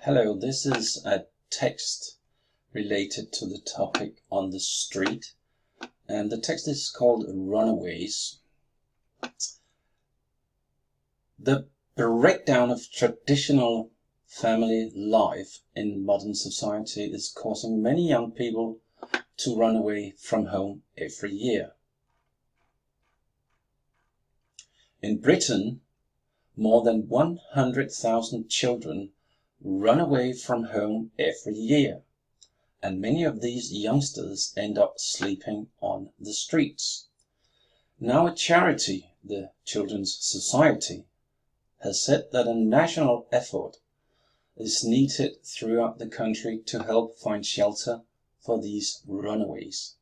Hello, this is a text related to the topic on the street, and the text is called Runaways. The breakdown of traditional family life in modern society is causing many young people to run away from home every year. In Britain, more than 100,000 children run away from home every year, and many of these youngsters end up sleeping on the streets. Now a charity, the Children's Society, has said that a national effort is needed throughout the country to help find shelter for these runaways.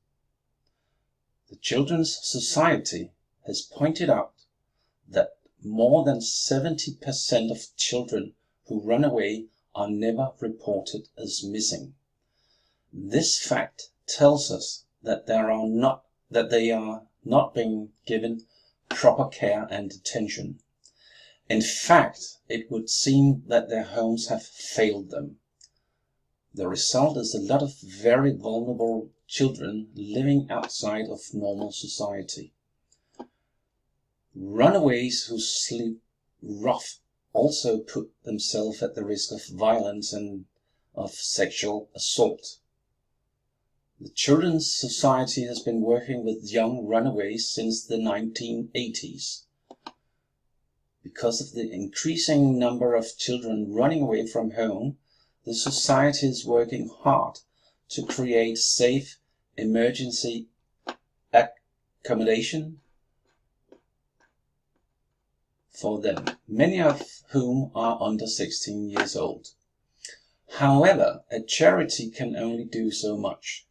The Children's Society has pointed out that more than 70% of children who run away are never reported as missing. This fact tells us that they are not being given proper care and attention. In fact, it would seem that their homes have failed them. The result is a lot of very vulnerable children living outside of normal society. Runaways who sleep rough also put themselves at the risk of violence and of sexual assault. The Children's Society has been working with young runaways since the 1980s. Because of the increasing number of children running away from home, the Society is working hard to create safe emergency accommodation for them, many of whom are under 16 years old. However, a charity can only do so much.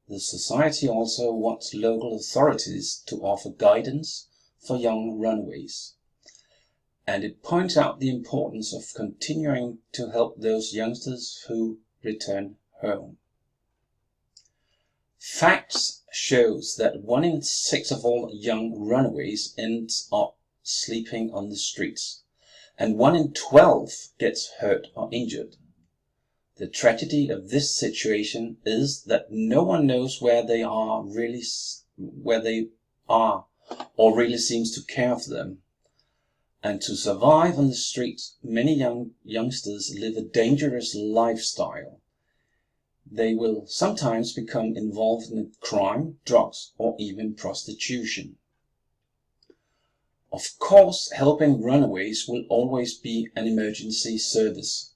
The Society also wants local authorities to offer guidance for young runaways, and it points out the importance of continuing to help those youngsters who return home. Facts shows that 1 in 6 of all young runaways ends up sleeping on the streets, and 1 in 12 gets hurt or injured. The tragedy of this situation is that no one knows where they are or really seems to care for them. And to survive on the streets, many youngsters live a dangerous lifestyle. They will sometimes become involved in crime, drugs, or even prostitution. Of course, helping runaways will always be an emergency service.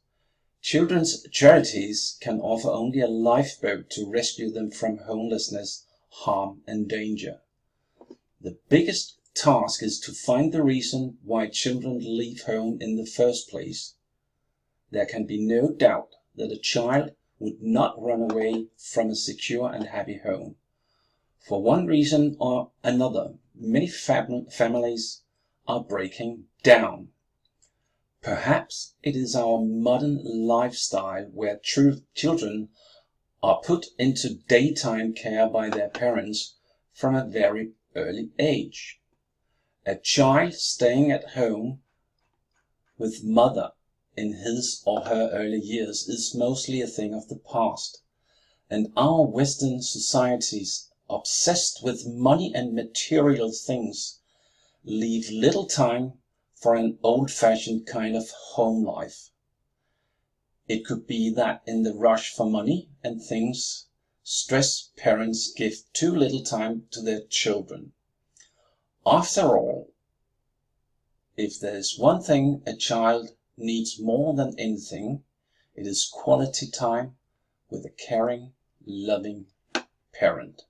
Children's charities can offer only a lifeboat to rescue them from homelessness, harm, and danger. The biggest task is to find the reason why children leave home in the first place. There can be no doubt that a child would not run away from a secure and happy home. For one reason or another, many families are breaking down. Perhaps it is our modern lifestyle where children are put into daytime care by their parents from a very early age. A child staying at home with mother in his or her early years is mostly a thing of the past, and our Western societies, obsessed with money and material things, leave little time for an old-fashioned kind of home life. It could be that in the rush for money and things, stressed parents give too little time to their children. After all, if there is one thing a child needs more than anything, it is quality time with a caring, loving parent.